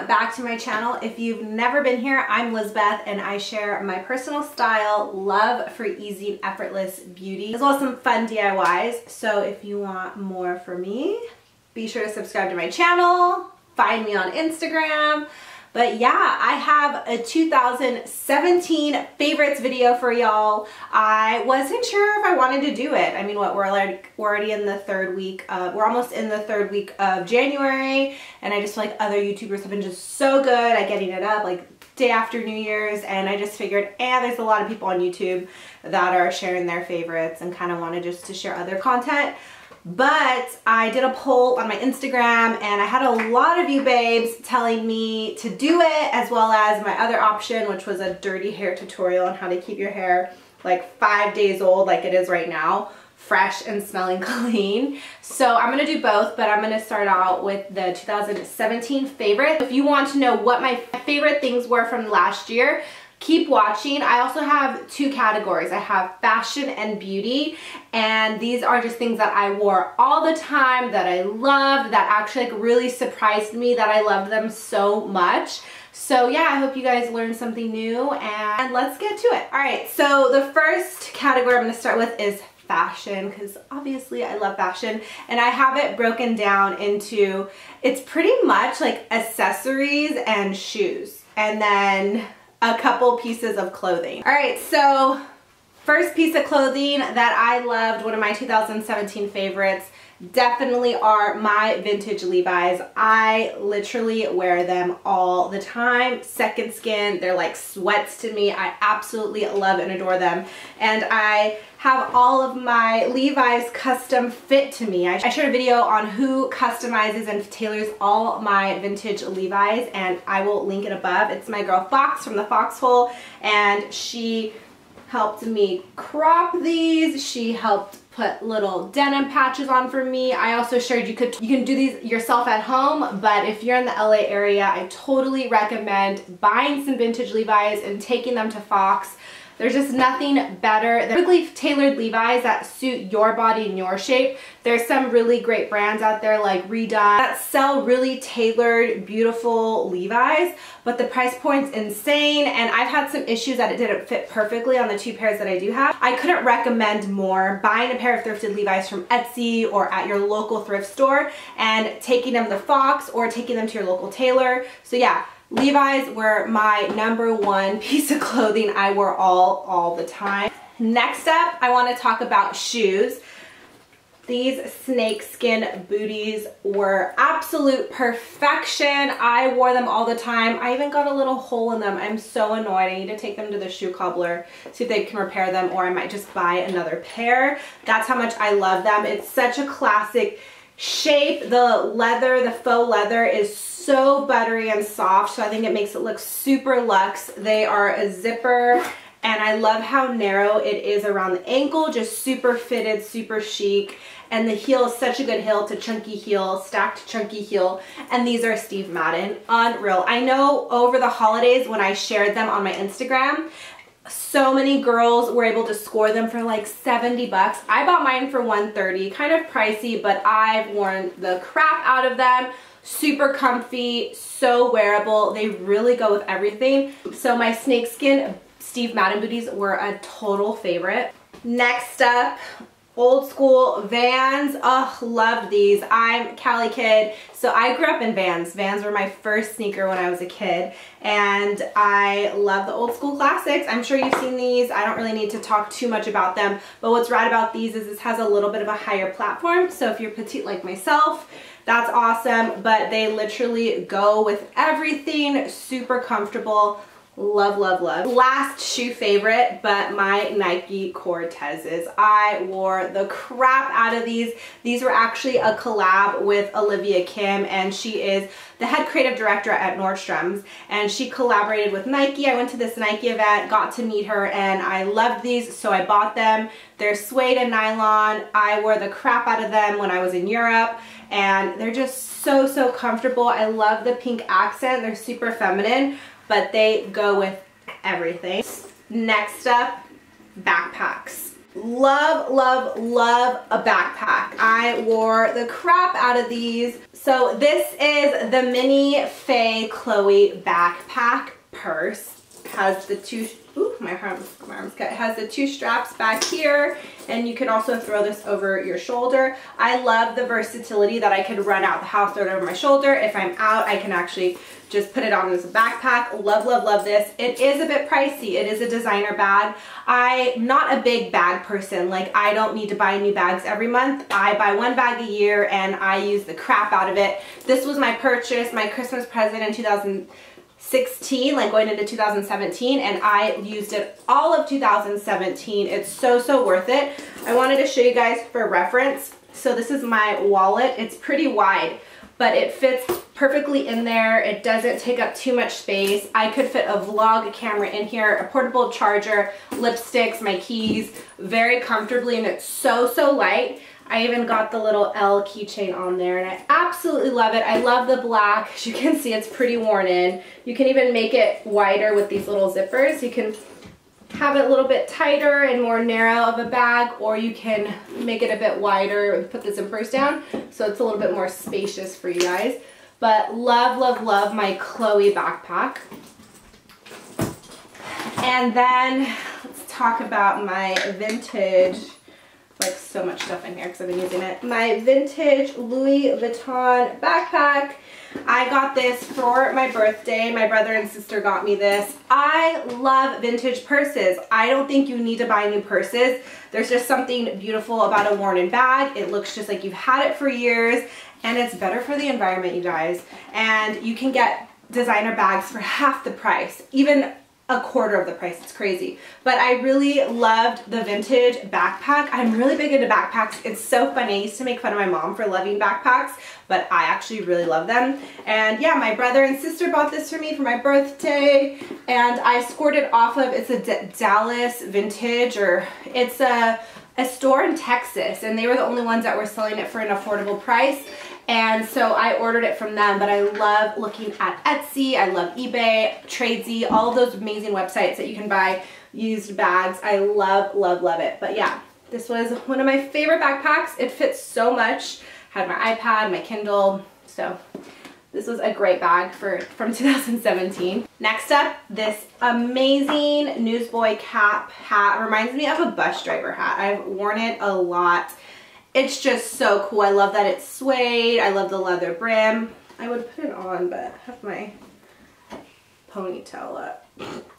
back to my channel. If you've never been here, I'm Lizbeth and I share my personal style, love for easy and effortless beauty, as well as some fun DIYs. So if you want more from me, be sure to subscribe to my channel, find me on Instagram. But yeah, I have a 2017 favorites video for y'all. I wasn't sure if I wanted to do it. I mean, we're already in the third week. We're almost in the third week of January, and I just feel like other YouTubers have been just so good at getting it up, like day after New Year's, and I just figured, there's a lot of people on YouTube that are sharing their favorites and kind of wanted just to share other content. But I did a poll on my Instagram and I had a lot of you babes telling me to do it, as well as my other option, which was a dirty hair tutorial on how to keep your hair like 5 days old like it is right now, fresh and smelling clean. So I'm gonna do both, but I'm gonna start out with the 2017 favorite. If you want to know what my favorite things were from last year, keep watching. I also have two categories. I have fashion and beauty, and these are just things that I wore all the time, that I loved, that actually like really surprised me that I loved them so much. So yeah, I hope you guys learned something new, and let's get to it. All right, so the first category I'm gonna start with is fashion, because obviously I love fashion, and I have it broken down into, it's pretty much like accessories and shoes, and then a couple pieces of clothing. All right, so first piece of clothing that I loved, one of my 2017 favorites, definitely are my vintage Levi's. I literally wear them all the time. Second skin, they're like sweats to me. I absolutely love and adore them. And I have all of my Levi's custom fit to me. I shared a video on who customizes and tailors all my vintage Levi's, and I will link it above. It's my girl Fox from the Foxhole, and she helped me crop these. She helped put little denim patches on for me. I also shared you can do these yourself at home, but if you're in the LA area, I totally recommend buying some vintage Levi's and taking them to Fox. There's just nothing better. They're really tailored Levi's that suit your body and your shape. There's some really great brands out there like Redone that sell really tailored, beautiful Levi's, but the price point's insane, and I've had some issues that it didn't fit perfectly on the two pairs that I do have. I couldn't recommend more buying a pair of thrifted Levi's from Etsy or at your local thrift store and taking them to Fox or taking them to your local tailor. So yeah, Levi's were my #1 piece of clothing I wore all the time. Next up, I want to talk about shoes. These snakeskin booties were absolute perfection. I wore them all the time. I even got a little hole in them. I'm so annoyed. I need to take them to the shoe cobbler, see if they can repair them, or I might just buy another pair. That's how much I love them. It's such a classic shape. The leather, the faux leather is so buttery and soft, so I think it makes it look super luxe. They are a zipper, and I love how narrow it is around the ankle, just super fitted, super chic. And the heel is such a good heel. It's a chunky heel, stacked chunky heel, and these are Steve Madden. Unreal. I know over the holidays when I shared them on my Instagram, so many girls were able to score them for like 70 bucks. I bought mine for 130, kind of pricey, but I've worn the crap out of them. Super comfy, so wearable. They really go with everything. So my snakeskin Steve Madden booties were a total favorite. Next up, old school Vans. Oh, loved these. I'm Cali kid, so I grew up in Vans. Vans were my first sneaker when I was a kid, and I love the old school classics. I'm sure you've seen these. I don't really need to talk too much about them, but what's rad about these is this has a little bit of a higher platform, so if you're petite like myself, that's awesome, but they literally go with everything. Super comfortable. Love, love, love. Last shoe favorite, but my Nike Cortezes. I wore the crap out of these. These were actually a collab with Olivia Kim, and she is the head creative director at Nordstrom's, and she collaborated with Nike. I went to this Nike event, got to meet her, and I loved these, so I bought them. They're suede and nylon. I wore the crap out of them when I was in Europe, and they're just so, so comfortable. I love the pink accent. They're super feminine, but they go with everything. Next up, backpacks. Love, love, love a backpack. I wore the crap out of these. So this is the Mini Faye Chloe backpack purse. Has the two, ooh, my arm's cut. It has the two straps back here, and you can also throw this over your shoulder. I love the versatility that I could run out the house, throw it over my shoulder. If I'm out, I can actually just put it on as a backpack. Love, love, love this. It is a bit pricey. It is a designer bag. I'm not a big bag person. Like, I don't need to buy new bags every month. I buy one bag a year and I use the crap out of it. This was my purchase, my Christmas present in 2016, like going into 2017, and I used it all of 2017. It's so, so worth it. I wanted to show you guys for reference. So this is my wallet. It's pretty wide, but it fits perfectly in there. It doesn't take up too much space. I could fit a vlog camera in here, a portable charger, lipsticks, my keys, very comfortably, and it's so, so light. I even got the little L keychain on there, and I absolutely love it. I love the black. As you can see, it's pretty worn in. You can even make it wider with these little zippers. You can have it a little bit tighter and more narrow of a bag, or you can make it a bit wider and put the zippers down so it's a little bit more spacious for you guys. But love, love, love my Chloe backpack. And then let's talk about my vintage, like so much stuff in here because I've been using it. My vintage Louis Vuitton backpack. I got this for my birthday. My brother and sister got me this. I love vintage purses. I don't think you need to buy new purses. There's just something beautiful about a worn-in bag. It looks just like you've had it for years, and it's better for the environment, you guys. And you can get designer bags for half the price, even a quarter of the price. It's crazy. But I really loved the vintage backpack. I'm really big into backpacks. It's so funny. I used to make fun of my mom for loving backpacks, but I actually really love them. And yeah, my brother and sister bought this for me for my birthday, and I scored it off of, it's a Dallas Vintage, or it's a store in Texas, and they were the only ones that were selling it for an affordable price. And so I ordered it from them. But I love looking at Etsy, I love eBay, Tradesy, all of those amazing websites that you can buy used bags. I love, love, love it. But yeah, this was one of my favorite backpacks. It fits so much. Had my iPad, my Kindle, so this was a great bag from 2017. Next up, this amazing Newsboy cap hat. Reminds me of a bus driver hat. I've worn it a lot. It's just so cool. I love that it's suede. I love the leather brim. I would put it on, but I have my ponytail up.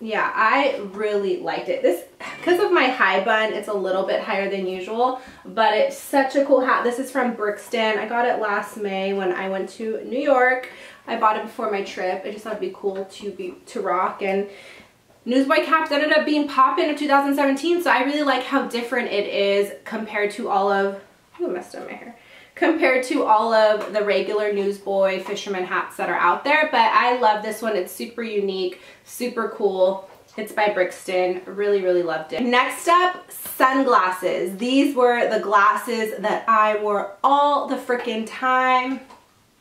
Yeah, I really liked it. This, because of my high bun, it's a little bit higher than usual, but it's such a cool hat. This is from Brixton. I got it last May when I went to New York. I bought it before my trip. I just thought it'd be cool to rock, and Newsboy caps ended up being poppin' in 2017, so I really like how different it is compared to all of, I messed up my hair, compared to all of the regular Newsboy fisherman hats that are out there. But I love this one. It's super unique, super cool. It's by Brixton. Really, really loved it. Next up, sunglasses. These were the glasses that I wore all the freaking time.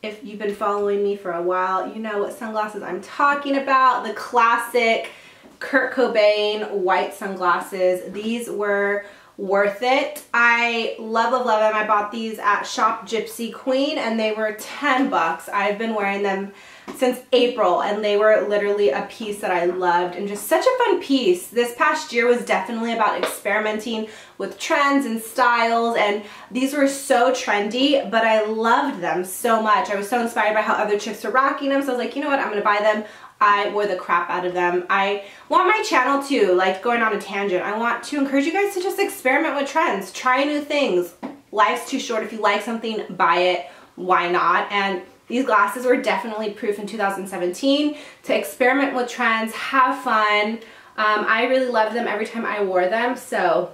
If you've been following me for a while, you know what sunglasses I'm talking about. The classic Kurt Cobain white sunglasses. These were worth it. I love, love, love them. I bought these at Shop Gypsy Queen, and they were 10 bucks. I've been wearing them since April, and they were literally a piece that I loved, and just such a fun piece. This past year was definitely about experimenting with trends and styles, and these were so trendy, but I loved them so much. I was so inspired by how other chicks were rocking them, so I was like, you know what, I'm gonna buy them. I wore the crap out of them. I want my channel to, like, going on a tangent, I want to encourage you guys to just experiment with trends, try new things. Life's too short. If you like something, buy it. Why not? And these glasses were definitely proof in 2017 to experiment with trends, have fun. I really loved them every time I wore them, so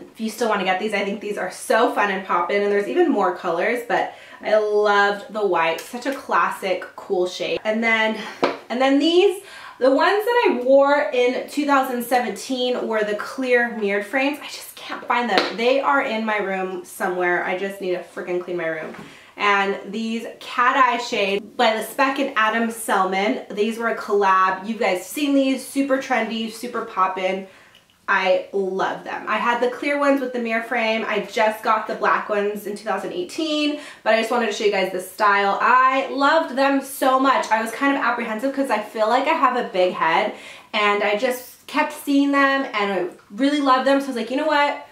if you still want to get these, I think these are so fun and poppin', and there's even more colors, but I loved the white. Such a classic, cool shade. And then these, the ones that I wore in 2017 were the clear mirrored frames. I just can't find them. They are in my room somewhere. I just need to freaking clean my room. And these cat eye shades by the Speck and Adam Selman. These were a collab. You guys seen these? Super trendy, super poppin'. I love them. I had the clear ones with the mirror frame. I just got the black ones in 2018, but I just wanted to show you guys the style. I loved them so much. I was kind of apprehensive because I feel like I have a big head, and I just kept seeing them and I really loved them. So I was like, you know what?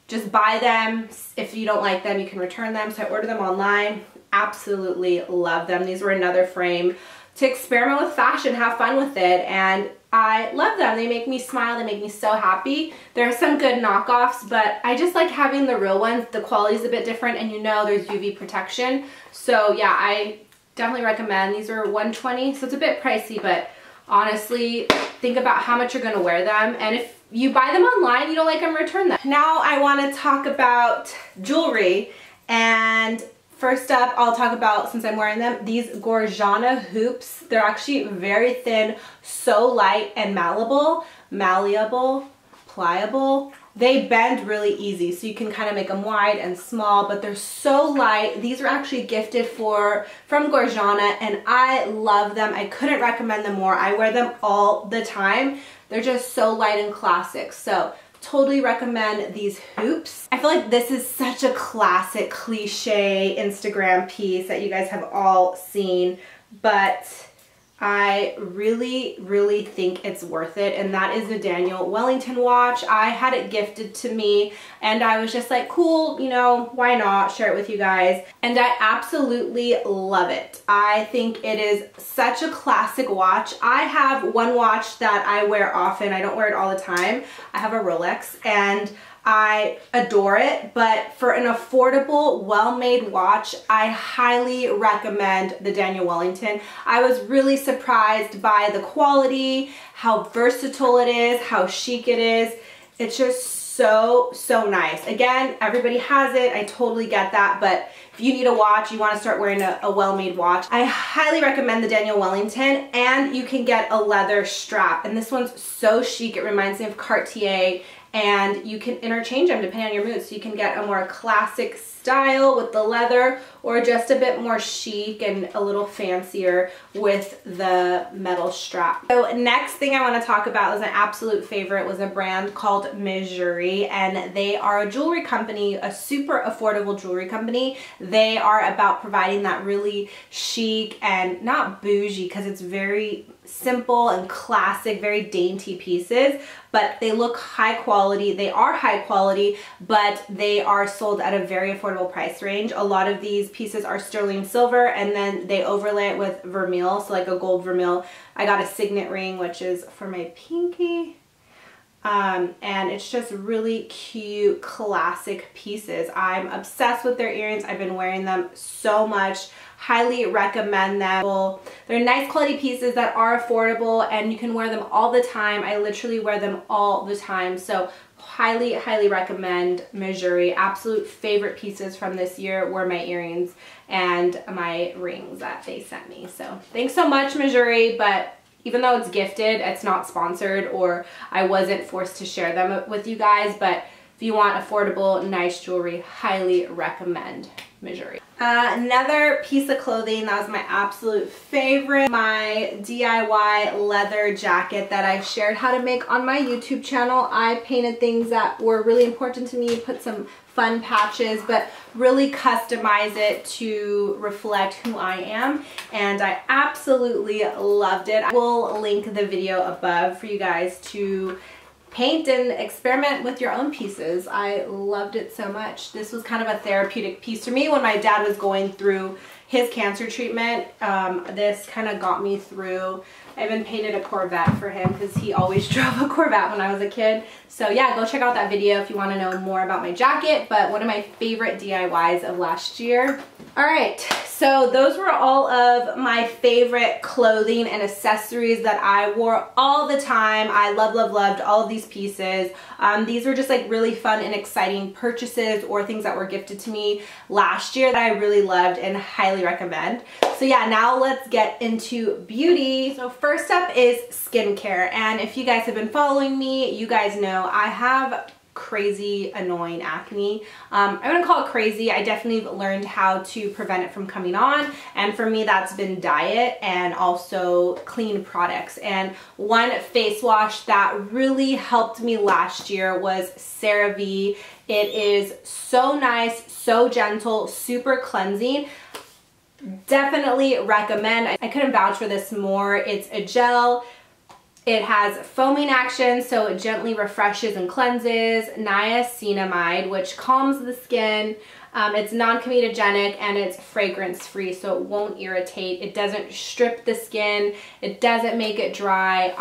Just buy them. If you don't like them, you can return them. So I ordered them online. Absolutely love them. These were another frame to experiment with fashion, have fun with it, and I love them. They make me smile. They make me so happy. There are some good knockoffs, but I just like having the real ones. The quality is a bit different, and you know there's UV protection. So yeah, I definitely recommend. These are $120, so it's a bit pricey, but honestly, think about how much you're going to wear them, and if you buy them online, you don't like them, return them. Now I want to talk about jewelry, and first up, I'll talk about, since I'm wearing them, these Gorjana hoops. They're actually very thin, so light and malleable, pliable. They bend really easy, so you can kind of make them wide and small, but they're so light. These were actually gifted from Gorjana, and I love them. I couldn't recommend them more. I wear them all the time. They're just so light and classic. So totally recommend these hoops. I feel like this is such a classic cliche Instagram piece that you guys have all seen, but I really think it's worth it, and that is the Daniel Wellington watch. I had it gifted to me, and I was just like, cool, you know, why not share it with you guys? And I absolutely love it. I think it is such a classic watch. I have one watch that I wear often. I don't wear it all the time. I have a Rolex, and I adore it, but for an affordable, well-made watch, I highly recommend the Daniel Wellington. I was really surprised by the quality, how versatile it is, how chic it is. It's just so nice. Again, everybody has it. I totally get that, but if you need a watch, you want to start wearing a well-made watch, I highly recommend the Daniel Wellington, and you can get a leather strap, and this one's so chic. It reminds me of Cartier, and you can interchange them depending on your mood. So you can get a more classic style with the leather, or just a bit more chic and a little fancier with the metal strap. So next thing I want to talk about is an absolute favorite, was a brand called Mercier, and they are a jewelry company, a super affordable jewelry company. They are about providing that really chic and not bougie, because it's very simple and classic, very dainty pieces, but they look high quality. They are high quality, but they are sold at a very affordable price range. A lot of these pieces are sterling silver, and then they overlay it with vermeil, so like a gold vermeil. I got a signet ring, which is for my pinky. And it's just really cute, classic pieces. I'm obsessed with their earrings. I've been wearing them so much. Highly recommend them. They're nice quality pieces that are affordable, and you can wear them all the time. I literally wear them all the time. So highly recommend Mercier. Absolute favorite pieces from this year were my earrings and my rings that they sent me. So thanks so much, Mercier, but even though it's gifted, it's not sponsored, or I wasn't forced to share them with you guys, but if you want affordable, nice jewelry, highly recommend Mercier. Another piece of clothing that was my absolute favorite, my DIY leather jacket that I shared how to make on my YouTube channel. I painted things that were really important to me, put some fun patches, but really customize it to reflect who I am, and I absolutely loved it. I will link the video above for you guys to paint and experiment with your own pieces. I loved it so much. This was kind of a therapeutic piece for me when my dad was going through his cancer treatment. This kind of got me through. I even painted a Corvette for him because he always drove a Corvette when I was a kid. So yeah, go check out that video if you want to know more about my jacket, but one of my favorite DIYs of last year. Alright, so those were all of my favorite clothing and accessories that I wore all the time. I loved all of these pieces. These were just like really fun and exciting purchases or things that were gifted to me last year that I really loved and highly recommend. So yeah, now let's get into beauty. So first up is skincare, and if you guys have been following me, you guys know I have crazy annoying acne. I wouldn't call it crazy. I definitely learned how to prevent it from coming on, and for me that's been diet and also clean products. And one face wash that really helped me last year was CeraVe. It is so nice, so gentle, super cleansing. Definitely recommend. I couldn't vouch for this more. It's a gel. It has foaming action, so it gently refreshes and cleanses. Niacinamide, which calms the skin. It's non-comedogenic and it's fragrance free, so it won't irritate. It doesn't strip the skin. It doesn't make it dry.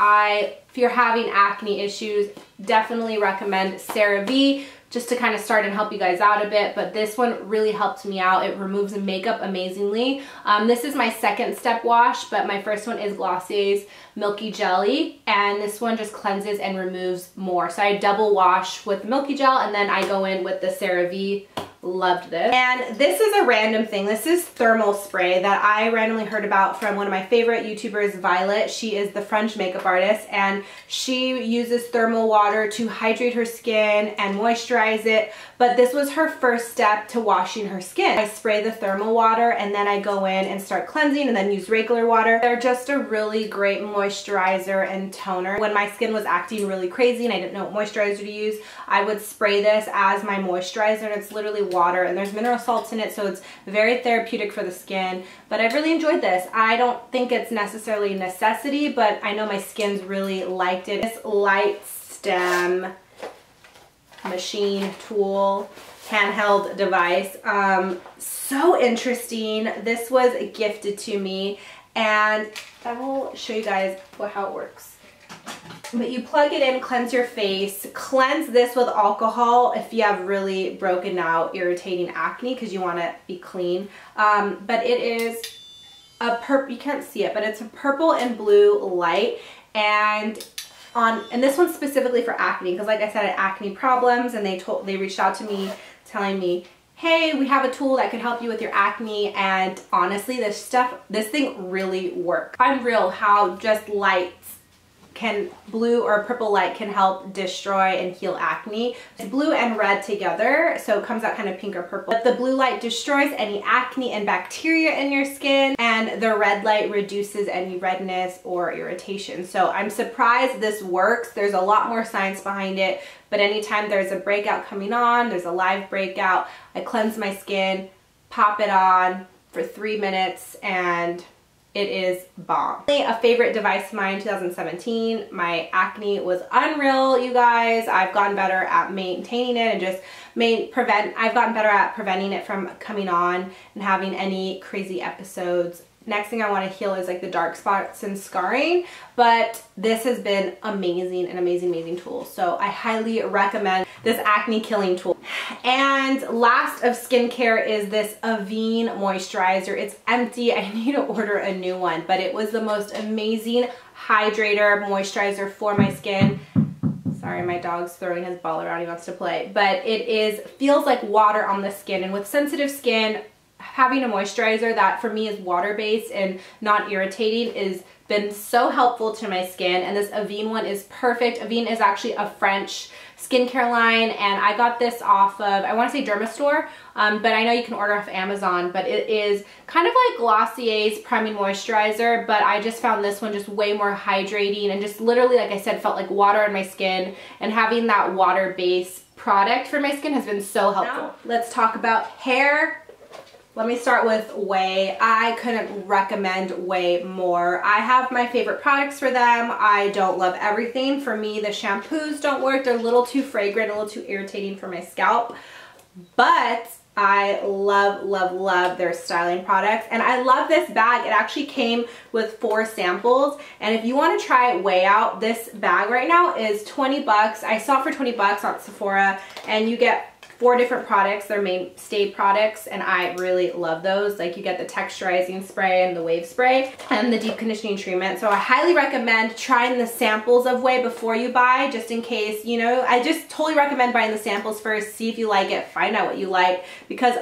If you're having acne issues, definitely recommend CeraVe, just to kind of start and help you guys out a bit, but this one really helped me out. It removes makeup amazingly. This is my second step wash, but my first one is Glossier's Milky Jelly, and this one just cleanses and removes more. So I double wash with Milky Gel, and then I go in with the CeraVe. Loved this. And this is a random thing. This is thermal spray that I randomly heard about from one of my favorite YouTubers, Violet. She is the French makeup artist, and she uses thermal water to hydrate her skin and moisturize it. But this was her first step to washing her skin. I spray the thermal water and then I go in and start cleansing and then use regular water. They're just a really great moisturizer and toner. When my skin was acting really crazy and I didn't know what moisturizer to use, I would spray this as my moisturizer, and it's literally water and there's mineral salts in it, so it's very therapeutic for the skin. But I've really enjoyed this. I don't think it's necessarily a necessity, but I know my skin's really liked it. This light stem machine tool handheld device, so interesting. This was gifted to me, and I will show you guys how it works. But you plug it in, cleanse your face, cleanse this with alcohol if you have really broken out irritating acne, because you want to be clean. But it is a purple, you can't see it, but it's a purple and blue light, and this one's specifically for acne, because like I said, I had acne problems, and they reached out to me telling me, hey, we have a tool that could help you with your acne. And honestly, this thing really works. I'm real how just blue or purple light can help destroy and heal acne. It's blue and red together, so it comes out kind of pink or purple. But the blue light destroys any acne and bacteria in your skin, and the red light reduces any redness or irritation. So I'm surprised this works. There's a lot more science behind it, but anytime there's a breakout coming on, there's a live breakout, I cleanse my skin, pop it on for 3 minutes, and it is bomb. A favorite device of mine in 2017. My acne was unreal, you guys. I've gotten better at maintaining it and just I've gotten better at preventing it from coming on and having any crazy episodes. Next thing I want to heal is like the dark spots and scarring, but this has been amazing, an amazing tool. So I highly recommend this acne killing tool. And last of skincare is this Avene moisturizer. It's empty. I need to order a new one, but it was the most amazing hydrator moisturizer for my skin. Sorry, my dog's throwing his ball around. He wants to play. But it feels like water on the skin, and with sensitive skin, having a moisturizer that for me is water-based and not irritating has been so helpful to my skin, and this Avene one is perfect. Avene is actually a French skincare line, and I got this off of, I want to say Dermastore, but I know you can order off Amazon, but it is kind of like Glossier's priming moisturizer, but I just found this one just way more hydrating and just literally, like I said, felt like water on my skin, and having that water-based product for my skin has been so helpful. Now, let's talk about hair. Let me start with Ouai. I couldn't recommend Ouai more. I have my favorite products for them. I don't love everything. For me, the shampoos don't work. They're a little too fragrant, a little too irritating for my scalp. But I love their styling products. And I love this bag. It actually came with 4 samples. And if you want to try Ouai out, this bag right now is 20 bucks. I saw it for 20 bucks on Sephora, and you get 4 different products. They're mainstay products, and I really love those. Like, you get the texturizing spray and the wave spray and the deep conditioning treatment. So I highly recommend trying the samples of Ouai before you buy, just in case, you know. I just totally recommend buying the samples first, see if you like it, find out what you like, because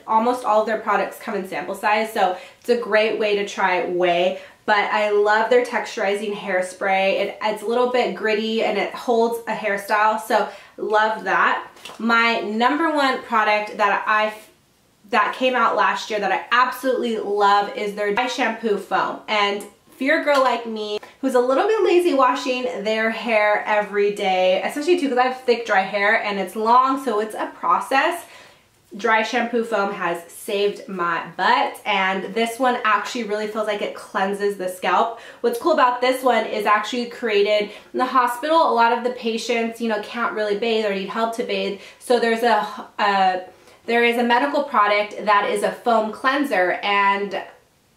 almost all of their products come in sample size. So it's a great way to try Ouai. but I love their texturizing hairspray. It's a little bit gritty and it holds a hairstyle, so love that. My number one product that came out last year that I absolutely love is their dry shampoo foam. And if you're a girl like me who's a little bit lazy washing their hair every day, especially too because I have thick dry hair and it's long, so it's a process, dry shampoo foam has saved my butt, and this one actually really feels like it cleanses the scalp. What's cool about this one is actually created in the hospital. A lot of the patients, you know, can't really bathe or need help to bathe, so there is a medical product that is a foam cleanser, and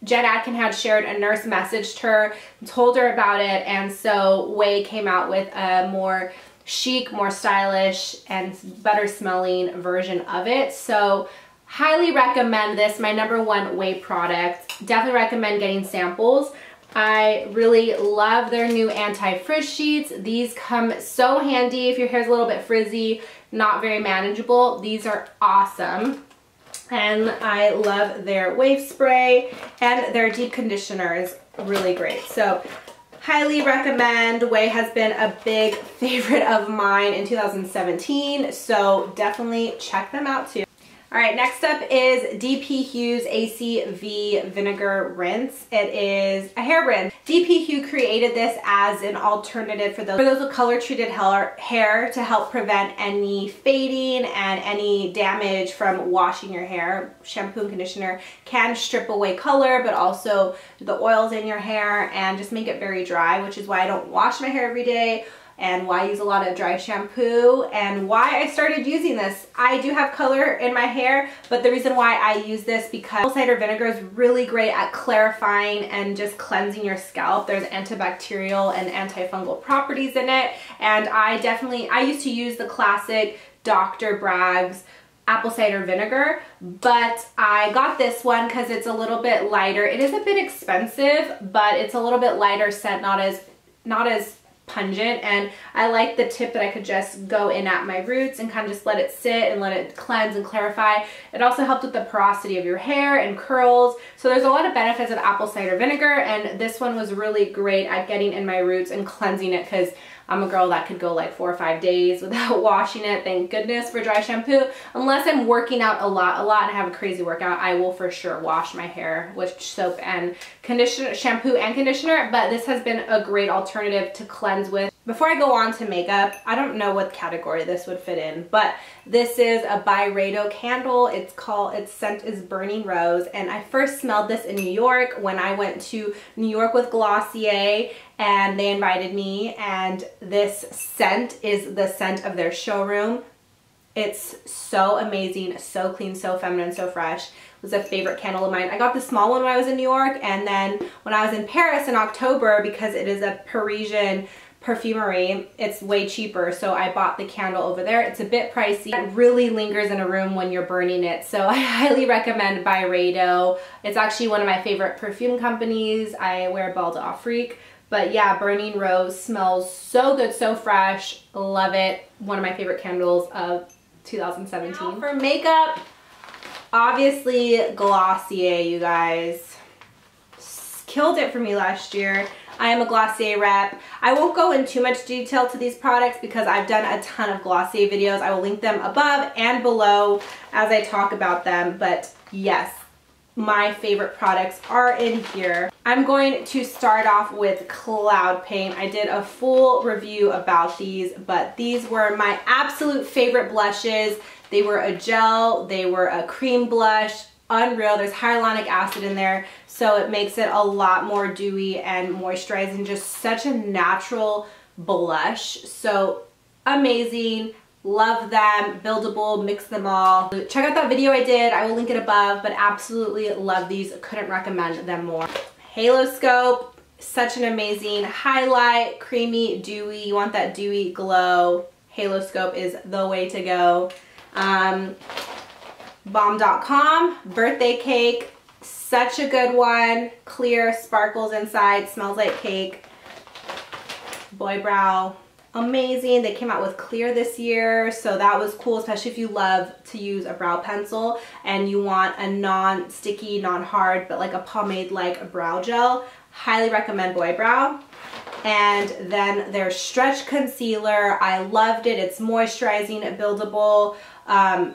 Jen Atkin had shared, a nurse messaged her, told her about it, and so Way came out with a more chic, more stylish, and better smelling version of it. So highly recommend this, my number one Way product. Definitely recommend getting samples. I really love their new anti-frizz sheets. These come so handy if your hair's a little bit frizzy, not very manageable. These are awesome. And I love their wave spray, and their deep conditioner is really great. So highly recommend. Way has been a big favorite of mine in 2017, so definitely check them out too. All right, next up is DP Hue's ACV Vinegar Rinse. It is a hair rinse. DP Hue created this as an alternative for those with color-treated hair to help prevent any fading and any damage from washing your hair. Shampoo and conditioner can strip away color, but also the oils in your hair and just make it very dry, which is why I don't wash my hair every day, and why I use a lot of dry shampoo, and why I started using this. I do have color in my hair, but the reason why I use this because apple cider vinegar is really great at clarifying and just cleansing your scalp. There's antibacterial and antifungal properties in it, and I used to use the classic Dr. Bragg's apple cider vinegar, but I got this one because it's a little bit lighter. It is a bit expensive, but it's a little bit lighter scent, not as pungent, and I like the tip that I could just go in at my roots and kind of just let it sit and let it cleanse and clarify. It also helps with the porosity of your hair and curls, so there's a lot of benefits of apple cider vinegar, and this one was really great at getting in my roots and cleansing it, because I'm a girl that could go like 4 or 5 days without washing it. Thank goodness for dry shampoo. Unless I'm working out a lot and I have a crazy workout, I will for sure wash my hair with soap and conditioner, shampoo and conditioner, but this has been a great alternative to cleanse with. Before I go on to makeup, I don't know what category this would fit in, but this is a Byredo candle. Its scent is Burning Rose, and I first smelled this in New York when I went to New York with Glossier, and they invited me, and this scent is the scent of their showroom. It's so amazing, so clean, so feminine, so fresh. It was a favorite candle of mine. I got the small one when I was in New York, and then when I was in Paris in October, because it is a Parisian perfumery, it's way cheaper, so I bought the candle over there. It's a bit pricey. It really lingers in a room when you're burning it, so I highly recommend Byredo. It's actually one of my favorite perfume companies. I wear Belle d'Afrique, but yeah, Burning Rose smells so good, so fresh. Love it. One of my favorite candles of 2017. Now for makeup, obviously Glossier, you guys. Killed it for me last year. I am a Glossier rep. I won't go in too much detail to these products because I've done a ton of Glossier videos. I will link them above and below as I talk about them, but yes, my favorite products are in here. I'm going to start off with Cloud Paint. I did a full review about these, but these were my absolute favorite blushes. They were a gel, they were a cream blush, unreal. There's hyaluronic acid in there, so it makes it a lot more dewy and moisturizing, just such a natural blush. So amazing. Love them. Buildable, mix them all. Check out that video I did. I will link it above, but absolutely love these. Couldn't recommend them more. Halo Scope, such an amazing highlight, creamy, dewy. You want that dewy glow. Halo Scope is the way to go. Bomb.com, birthday cake, such a good one. Clear, sparkles inside, smells like cake. Boy Brow, amazing. They came out with clear this year, so that was cool, especially if you love to use a brow pencil and you want a non-sticky, non-hard, but like a pomade-like brow gel. Highly recommend Boy Brow. And then their stretch concealer, I loved it. It's moisturizing, buildable,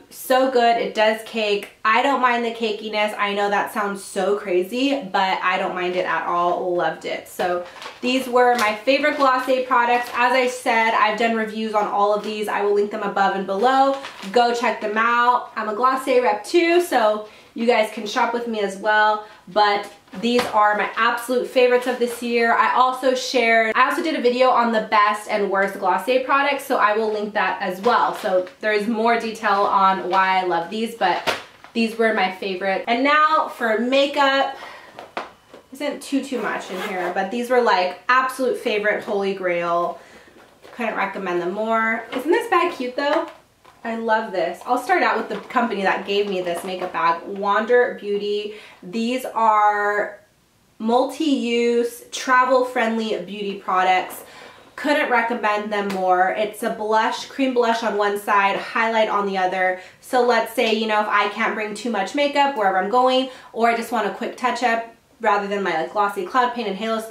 so good. It does cake. I don't mind the cakiness. I know that sounds so crazy, but I don't mind it at all. Loved it. So these were my favorite Glossier products. As I said, I've done reviews on all of these. I will link them above and below. Go check them out. I'm a Glossier rep too, so you guys can shop with me as well. But these are my absolute favorites of this year. I also did a video on the best and worst Glossier products, so I will link that as well. So there's more detail on why I love these, but these were my favorite. And now for makeup, isn't too much in here, but these were like absolute favorite, holy grail. Couldn't recommend them more. Isn't this bag cute though? I love this. I'll start out with the company that gave me this makeup bag, Wander Beauty. These are multi-use, travel-friendly beauty products. Couldn't recommend them more. It's a blush, cream blush on one side, highlight on the other. So let's say, you know, if I can't bring too much makeup wherever I'm going, or I just want a quick touch-up rather than my like glossy cloud paint and halo scope,